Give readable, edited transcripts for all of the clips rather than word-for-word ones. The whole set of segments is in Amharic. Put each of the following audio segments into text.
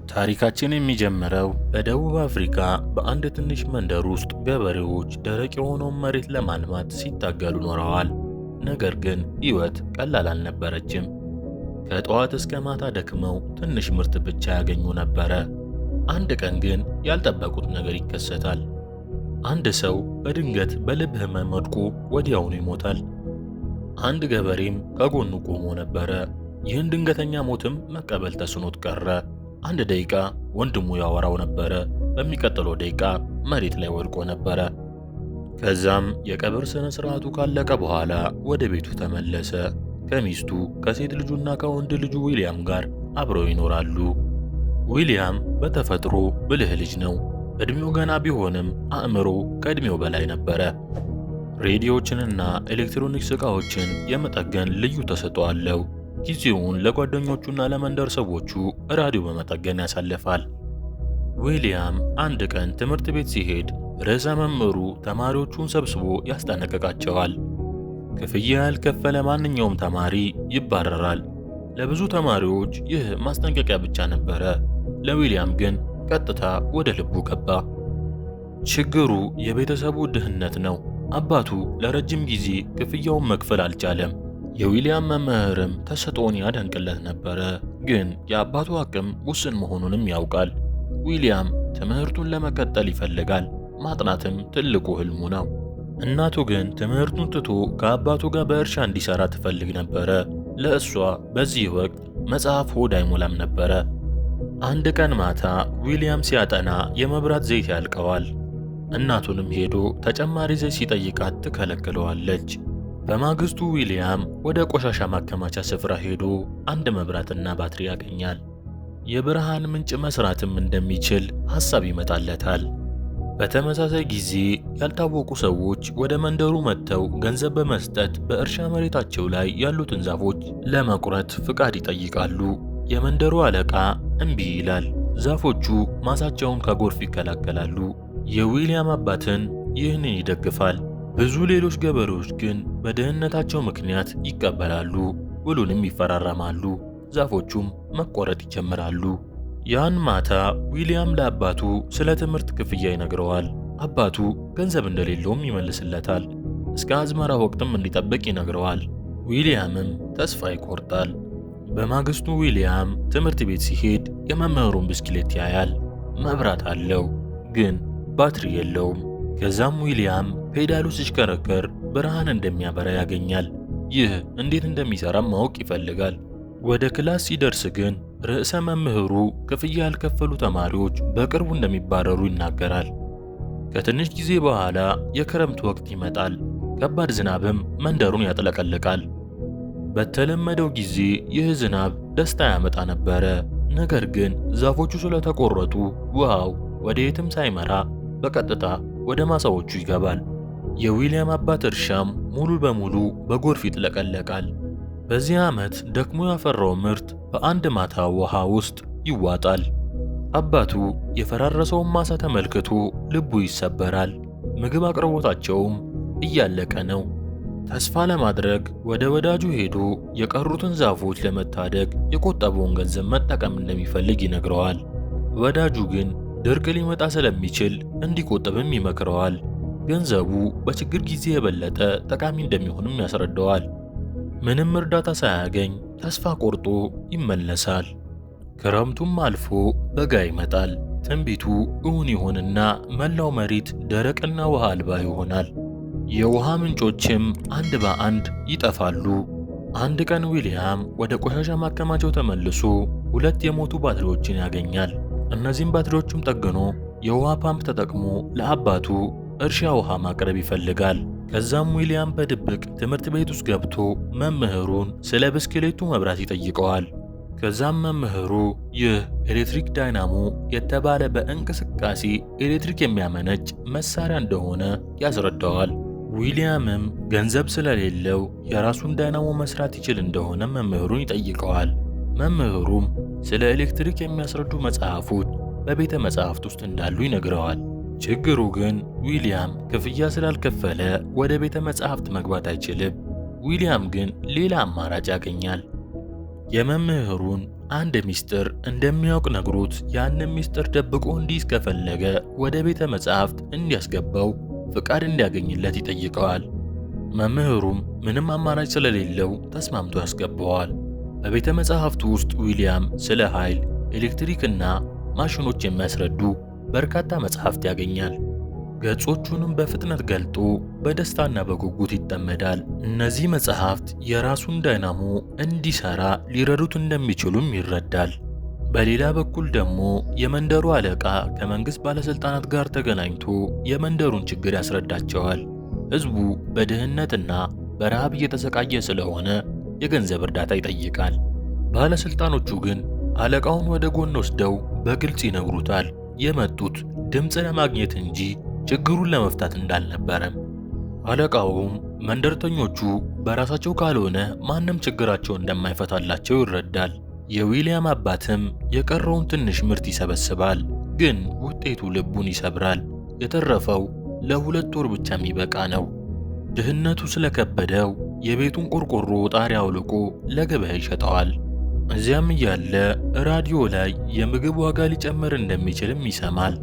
ታሪካችን የሚጀምረው በደቡብ አፍሪካ በአንድ ትንሽ መንደር ውስጥ ገበሬዎች ደረቅ የሆነውን መሬት ለማልማት ሲታገሉ ኖረዋል። ነገር ግን ሕይወት ቀላል አልነበረችም። ከጠዋት እስከ ማታ ደክመው ትንሽ ምርት ብቻ ያገኙ ነበረ። አንድ ቀን ግን ያልጠበቁት ነገር ይከሰታል። አንድ ሰው በድንገት በልብ ሕመም ወድቆ ወዲያውኑ ይሞታል። አንድ ገበሬም ከጎኑ ቆሞ ነበረ። ይህን ድንገተኛ ሞትም መቀበል ተስኖት ቀረ። አንድ ደቂቃ ወንድሙ ያወራው ነበረ። በሚቀጥለው ደቂቃ መሬት ላይ ወድቆ ነበረ። ከዛም የቀብር ስነ ስርዓቱ ካለቀ በኋላ ወደ ቤቱ ተመለሰ። ከሚስቱ ከሴት ልጁና ከወንድ ልጁ ዊሊያም ጋር አብረው ይኖራሉ። ዊሊያም በተፈጥሮ ብልህ ልጅ ነው። እድሜው ገና ቢሆንም አእምሮ ከእድሜው በላይ ነበረ። ሬዲዮዎችንና ኤሌክትሮኒክስ ዕቃዎችን የመጠገን ልዩ ተሰጥኦ አለው። ጊዜውን ለጓደኞቹና ለመንደር ሰዎቹ ራዲዮ በመጠገን ያሳልፋል። ዊሊያም አንድ ቀን ትምህርት ቤት ሲሄድ ርዕሰ መምህሩ ተማሪዎቹን ሰብስቦ ያስጠነቅቃቸዋል። ክፍያ ያልከፈለ ማንኛውም ተማሪ ይባረራል። ለብዙ ተማሪዎች ይህ ማስጠንቀቂያ ብቻ ነበረ። ለዊሊያም ግን ቀጥታ ወደ ልቡ ገባ። ችግሩ የቤተሰቡ ድህነት ነው። አባቱ ለረጅም ጊዜ ክፍያውን መክፈል አልቻለም። የዊሊያም መምህርም ተሰጥኦን ያደንቅለት ነበረ፣ ግን የአባቱ አቅም ውስን መሆኑንም ያውቃል። ዊሊያም ትምህርቱን ለመቀጠል ይፈልጋል። ማጥናትም ትልቁ ህልሙ ነው። እናቱ ግን ትምህርቱን ትቶ ከአባቱ ጋር በእርሻ እንዲሰራ ትፈልግ ነበረ። ለእሷ በዚህ ወቅት መጽሐፍ ሆድ አይሞላም ነበረ። አንድ ቀን ማታ ዊሊያም ሲያጠና የመብራት ዘይት ያልቀዋል። እናቱንም ሄዶ ተጨማሪ ዘይት ሲጠይቃት ትከለክለዋለች። በማግስቱ ዊሊያም ወደ ቆሻሻ ማከማቻ ስፍራ ሄዶ አንድ መብራትና ባትሪ ያገኛል። የብርሃን ምንጭ መስራትም እንደሚችል ሐሳብ ይመጣለታል። በተመሳሳይ ጊዜ ያልታወቁ ሰዎች ወደ መንደሩ መጥተው ገንዘብ በመስጠት በእርሻ መሬታቸው ላይ ያሉትን ዛፎች ለመቁረጥ ፍቃድ ይጠይቃሉ። የመንደሩ አለቃ እምቢ ይላል። ዛፎቹ ማሳቸውን ከጎርፍ ይከላከላሉ። የዊሊያም አባትን ይህንን ይደግፋል። ብዙ ሌሎች ገበሬዎች ግን በድህነታቸው ምክንያት ይቀበላሉ። ውሉንም ይፈራረማሉ። ዛፎቹም መቆረጥ ይጀምራሉ። ያን ማታ ዊሊያም ለአባቱ ስለ ትምህርት ክፍያ ይነግረዋል። አባቱ ገንዘብ እንደሌለውም ይመልስለታል። እስከ አዝመራ ወቅትም እንዲጠብቅ ይነግረዋል። ዊሊያምም ተስፋ ይቆርጣል። በማግስቱ ዊሊያም ትምህርት ቤት ሲሄድ የመምህሩን ብስክሌት ያያል። መብራት አለው፣ ግን ባትሪ የለውም። ከዛም ዊሊያም ፔዳሉ ሲሽከረከር ብርሃን እንደሚያበራ ያገኛል። ይህ እንዴት እንደሚሰራም ማወቅ ይፈልጋል። ወደ ክላስ ሲደርስ ግን ርዕሰ መምህሩ ክፍያ ያልከፈሉ ተማሪዎች በቅርቡ እንደሚባረሩ ይናገራል። ከትንሽ ጊዜ በኋላ የክረምት ወቅት ይመጣል። ከባድ ዝናብም መንደሩን ያጥለቀልቃል። በተለመደው ጊዜ ይህ ዝናብ ደስታ ያመጣ ነበረ። ነገር ግን ዛፎቹ ስለተቆረጡ ውሃው ወደ የትም ሳይመራ በቀጥታ ወደ ማሳዎቹ ይገባል። የዊሊያም አባት እርሻም ሙሉ በሙሉ በጎርፍ ይጥለቀለቃል። በዚህ ዓመት ደክሞ ያፈራው ምርት በአንድ ማታ ውሃ ውስጥ ይዋጣል። አባቱ የፈራረሰውን ማሳ ተመልክቶ ልቡ ይሰበራል። ምግብ አቅርቦታቸውም እያለቀ ነው። ተስፋ ለማድረግ ወደ ወዳጁ ሄዶ የቀሩትን ዛፎች ለመታደግ የቆጠበውን ገንዘብ መጠቀም እንደሚፈልግ ይነግረዋል። ወዳጁ ግን ድርቅ ሊመጣ ስለሚችል እንዲቆጥብም ይመክረዋል። ገንዘቡ በችግር ጊዜ የበለጠ ጠቃሚ እንደሚሆንም ያስረዳዋል። ምንም እርዳታ ሳያገኝ ተስፋ ቆርጦ ይመለሳል። ክረምቱም አልፎ በጋ ይመጣል። ትንቢቱ እውን ይሆንና መላው መሬት ደረቅና ውሃ አልባ ይሆናል። የውሃ ምንጮችም አንድ በአንድ ይጠፋሉ። አንድ ቀን ዊሊያም ወደ ቆሻሻ ማከማቻው ተመልሶ ሁለት የሞቱ ባትሪዎችን ያገኛል። እነዚህም ባትሪዎችም ጠግኖ የውሃ ፓምፕ ተጠቅሞ ለአባቱ እርሻ ውሃ ማቅረብ ይፈልጋል። ከዛም ዊሊያም በድብቅ ትምህርት ቤት ውስጥ ገብቶ መምህሩን ስለ ብስክሌቱ መብራት ይጠይቀዋል። ከዛም መምህሩ ይህ ኤሌክትሪክ ዳይናሞ የተባለ በእንቅስቃሴ ኤሌክትሪክ የሚያመነጭ መሳሪያ እንደሆነ ያስረዳዋል። ዊሊያምም ገንዘብ ስለሌለው የራሱን ዳይናሞ መስራት ይችል እንደሆነ መምህሩን ይጠይቀዋል። መምህሩም ስለ ኤሌክትሪክ የሚያስረዱ መጽሐፎች በቤተ መጻሕፍት ውስጥ እንዳሉ ይነግረዋል። ችግሩ ግን ዊሊያም ክፍያ ስላልከፈለ ወደ ቤተ መጻሕፍት መግባት አይችልም። ዊሊያም ግን ሌላ አማራጭ ያገኛል። የመምህሩን አንድ ሚስጥር እንደሚያውቅ ነግሮት ያንን ሚስጥር ደብቆ እንዲይዝ ከፈለገ ወደ ቤተ መጻሕፍት እንዲያስገባው ፍቃድ እንዲያገኝለት ይጠይቀዋል። መምህሩም ምንም አማራጭ ስለሌለው ተስማምቶ ያስገባዋል። በቤተ መጻሕፍቱ ውስጥ ዊሊያም ስለ ኃይል፣ ኤሌክትሪክና ማሽኖች የሚያስረዱ በርካታ መጻሕፍት ያገኛል። ገጾቹንም በፍጥነት ገልጦ በደስታና በጉጉት ይጠመዳል። እነዚህ መጻሕፍት የራሱን ዳይናሞ እንዲሰራ ሊረዱት እንደሚችሉም ይረዳል። በሌላ በኩል ደግሞ የመንደሩ አለቃ ከመንግሥት ባለሥልጣናት ጋር ተገናኝቶ የመንደሩን ችግር ያስረዳቸዋል። ሕዝቡ በድህነትና በረሃብ እየተሰቃየ ስለሆነ የገንዘብ እርዳታ ይጠይቃል። ባለሥልጣኖቹ ግን አለቃውን ወደ ጎን ወስደው በግልጽ ይነግሩታል የመጡት ድምፅ ለማግኘት እንጂ ችግሩን ለመፍታት እንዳልነበረም። አለቃውም መንደርተኞቹ በራሳቸው ካልሆነ ማንም ችግራቸው እንደማይፈታላቸው ይረዳል። የዊሊያም አባትም የቀረውን ትንሽ ምርት ይሰበስባል፣ ግን ውጤቱ ልቡን ይሰብራል። የተረፈው ለ2 ወር ብቻ የሚበቃ ነው። ድህነቱ ስለከበደው የቤቱን ቆርቆሮ ጣሪያ አውልቆ ለገበያ ይሸጠዋል። እዚያም እያለ ራዲዮ ላይ የምግብ ዋጋ ሊጨምር እንደሚችልም ይሰማል።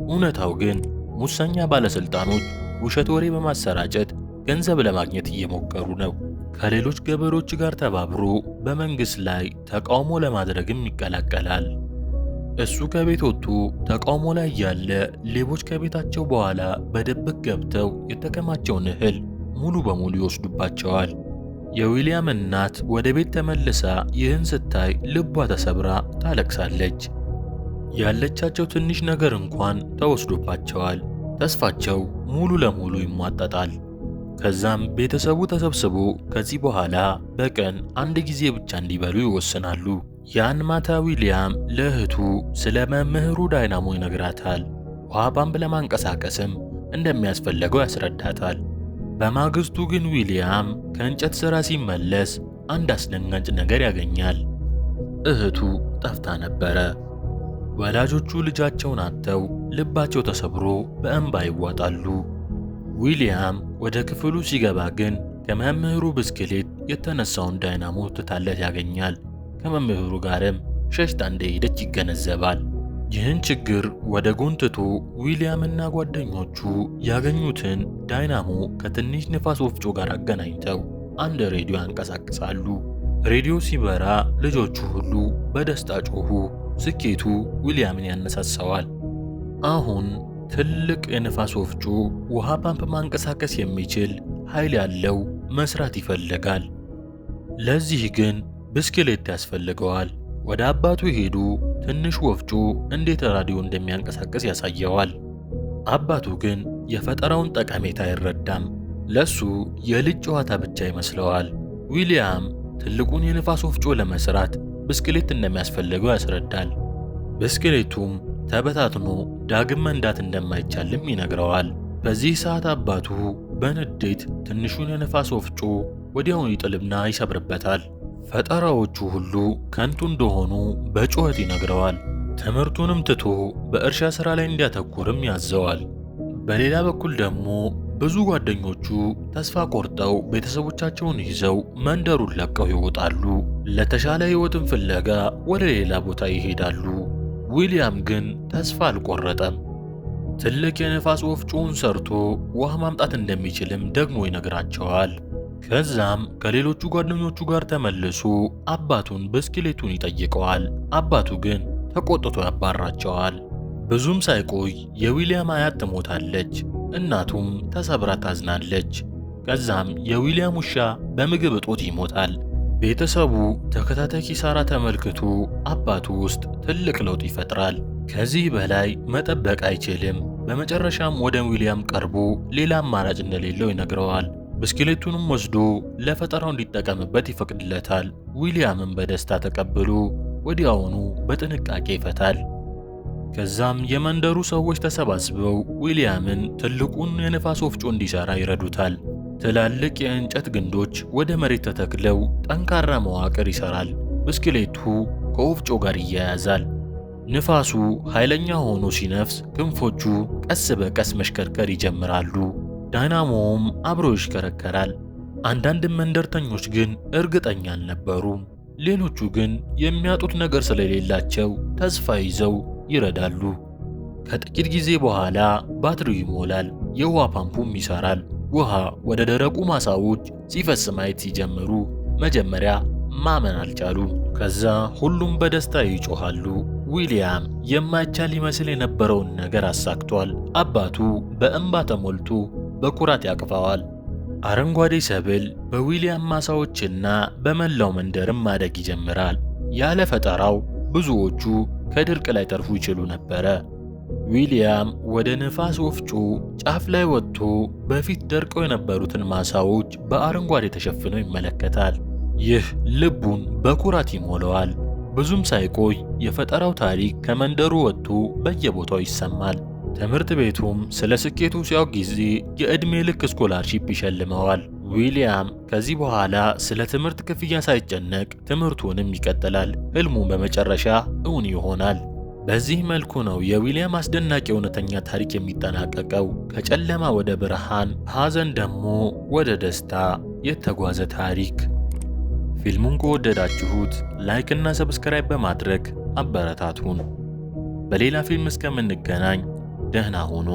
እውነታው ግን ሙሰኛ ባለሥልጣኖች ውሸት ወሬ በማሰራጨት ገንዘብ ለማግኘት እየሞከሩ ነው። ከሌሎች ገበሬዎች ጋር ተባብሮ በመንግሥት ላይ ተቃውሞ ለማድረግም ይቀላቀላል። እሱ ከቤት ወጥቶ ተቃውሞ ላይ ያለ ሌቦች ከቤታቸው በኋላ በድብቅ ገብተው የተከማቸውን እህል ሙሉ በሙሉ ይወስዱባቸዋል። የዊሊያም እናት ወደ ቤት ተመልሳ ይህን ስታይ ልቧ ተሰብራ ታለቅሳለች። ያለቻቸው ትንሽ ነገር እንኳን ተወስዶባቸዋል። ተስፋቸው ሙሉ ለሙሉ ይሟጠጣል። ከዛም ቤተሰቡ ተሰብስቦ ከዚህ በኋላ በቀን 1 ጊዜ ብቻ እንዲበሉ ይወስናሉ። ያን ማታ ዊሊያም ለእህቱ ስለ መምህሩ ዳይናሞ ይነግራታል። ውሃ ፓምፕ ለማንቀሳቀስም እንደሚያስፈልገው ያስረዳታል። በማግስቱ ግን ዊሊያም ከእንጨት ሥራ ሲመለስ አንድ አስደንጋጭ ነገር ያገኛል። እህቱ ጠፍታ ነበረ። ወላጆቹ ልጃቸውን አጥተው ልባቸው ተሰብሮ በእንባ ይዋጣሉ። ዊሊያም ወደ ክፍሉ ሲገባ ግን ከመምህሩ ብስክሌት የተነሳውን ዳይናሞ ትታለት ያገኛል። ከመምህሩ ጋርም ሸሽታ እንደሄደች ይገነዘባል። ይህን ችግር ወደ ጎን ትቶ ዊሊያምና ጓደኞቹ ያገኙትን ዳይናሞ ከትንሽ ንፋስ ወፍጮ ጋር አገናኝተው አንድ ሬዲዮ ያንቀሳቅሳሉ። ሬዲዮ ሲበራ ልጆቹ ሁሉ በደስታ ጮኹ። ስኬቱ ዊሊያምን ያነሳሳዋል። አሁን ትልቅ የንፋስ ወፍጮ ውሃ ፓምፕ ማንቀሳቀስ የሚችል ኃይል ያለው መስራት ይፈልጋል። ለዚህ ግን ብስክሌት ያስፈልገዋል። ወደ አባቱ ሄዱ። ትንሽ ወፍጮ እንዴት ራዲዮ እንደሚያንቀሳቅስ ያሳየዋል። አባቱ ግን የፈጠራውን ጠቀሜታ አይረዳም። ለሱ የልጅ ጨዋታ ብቻ ይመስለዋል። ዊሊያም ትልቁን የንፋስ ወፍጮ ለመስራት ብስክሌት እንደሚያስፈልገው ያስረዳል። ብስክሌቱም ተበታትኖ ዳግም መንዳት እንደማይቻልም ይነግረዋል። በዚህ ሰዓት አባቱ በንዴት ትንሹን የንፋስ ወፍጮ ወዲያውኑ ይጥልና ይሰብርበታል። ፈጠራዎቹ ሁሉ ከንቱ እንደሆኑ በጩኸት ይነግረዋል። ትምህርቱንም ትቶ በእርሻ ሥራ ላይ እንዲያተኩርም ያዘዋል። በሌላ በኩል ደግሞ ብዙ ጓደኞቹ ተስፋ ቆርጠው ቤተሰቦቻቸውን ይዘው መንደሩን ለቀው ይወጣሉ። ለተሻለ ሕይወትን ፍለጋ ወደ ሌላ ቦታ ይሄዳሉ። ዊሊያም ግን ተስፋ አልቆረጠም። ትልቅ የነፋስ ወፍጮውን ሰርቶ ውሃ ማምጣት እንደሚችልም ደግሞ ይነግራቸዋል። ከዛም ከሌሎቹ ጓደኞቹ ጋር ተመልሶ አባቱን ብስክሌቱን ይጠይቀዋል። አባቱ ግን ተቆጥቶ ያባራቸዋል። ብዙም ሳይቆይ የዊሊያም አያት ትሞታለች። እናቱም ተሰብራ ታዝናለች። ከዛም የዊሊያም ውሻ በምግብ እጦት ይሞታል። ቤተሰቡ ተከታታይ ኪሳራ ተመልክቶ አባቱ ውስጥ ትልቅ ለውጥ ይፈጥራል። ከዚህ በላይ መጠበቅ አይችልም። በመጨረሻም ወደ ዊሊያም ቀርቦ ሌላ አማራጭ እንደሌለው ይነግረዋል። ብስክሌቱንም ወስዶ ለፈጠራው እንዲጠቀምበት ይፈቅድለታል። ዊሊያምን በደስታ ተቀብሎ ወዲያውኑ በጥንቃቄ ይፈታል። ከዛም የመንደሩ ሰዎች ተሰባስበው ዊሊያምን ትልቁን የነፋስ ወፍጮ እንዲሰራ ይረዱታል። ትላልቅ የእንጨት ግንዶች ወደ መሬት ተተክለው ጠንካራ መዋቅር ይሰራል። ብስክሌቱ ከወፍጮ ጋር ይያያዛል። ንፋሱ ኃይለኛ ሆኖ ሲነፍስ ክንፎቹ ቀስ በቀስ መሽከርከር ይጀምራሉ። ዳይናሞውም አብሮ ይሽከረከራል። አንዳንድ መንደርተኞች ግን እርግጠኛ አልነበሩም። ሌሎቹ ግን የሚያጡት ነገር ስለሌላቸው ተስፋ ይዘው ይረዳሉ። ከጥቂት ጊዜ በኋላ ባትሪው ይሞላል፣ የውሃ ፓምፑም ይሰራል። ውሃ ወደ ደረቁ ማሳዎች ሲፈስ ማየት ሲጀምሩ መጀመሪያ ማመን አልቻሉም። ከዛ ሁሉም በደስታ ይጮኻሉ። ዊሊያም የማይቻል ይመስል የነበረውን ነገር አሳክቷል። አባቱ በእንባ ተሞልቶ በኩራት ያቅፈዋል። አረንጓዴ ሰብል በዊሊያም ማሳዎችና በመላው መንደርም ማደግ ይጀምራል። ያለ ፈጠራው ብዙዎቹ ከድርቅ ላይ ተርፉ ይችሉ ነበረ። ዊሊያም ወደ ነፋስ ወፍጮ ጫፍ ላይ ወጥቶ በፊት ደርቀው የነበሩትን ማሳዎች በአረንጓዴ ተሸፍነው ይመለከታል። ይህ ልቡን በኩራት ይሞላዋል። ብዙም ሳይቆይ የፈጠራው ታሪክ ከመንደሩ ወጥቶ በየቦታው ይሰማል። ትምህርት ቤቱም ስለ ስኬቱ ሲያውቅ ጊዜ የዕድሜ ልክ ስኮላርሺፕ ይሸልመዋል። ዊሊያም ከዚህ በኋላ ስለ ትምህርት ክፍያ ሳይጨነቅ ትምህርቱንም ይቀጥላል። ሕልሙ በመጨረሻ እውን ይሆናል። በዚህ መልኩ ነው የዊሊያም አስደናቂ እውነተኛ ታሪክ የሚጠናቀቀው። ከጨለማ ወደ ብርሃን፣ ሐዘን ደግሞ ወደ ደስታ የተጓዘ ታሪክ። ፊልሙን ከወደዳችሁት ላይክ እና ሰብስክራይብ በማድረግ አበረታቱን። በሌላ ፊልም እስከምንገናኝ ደህና ሁኑ።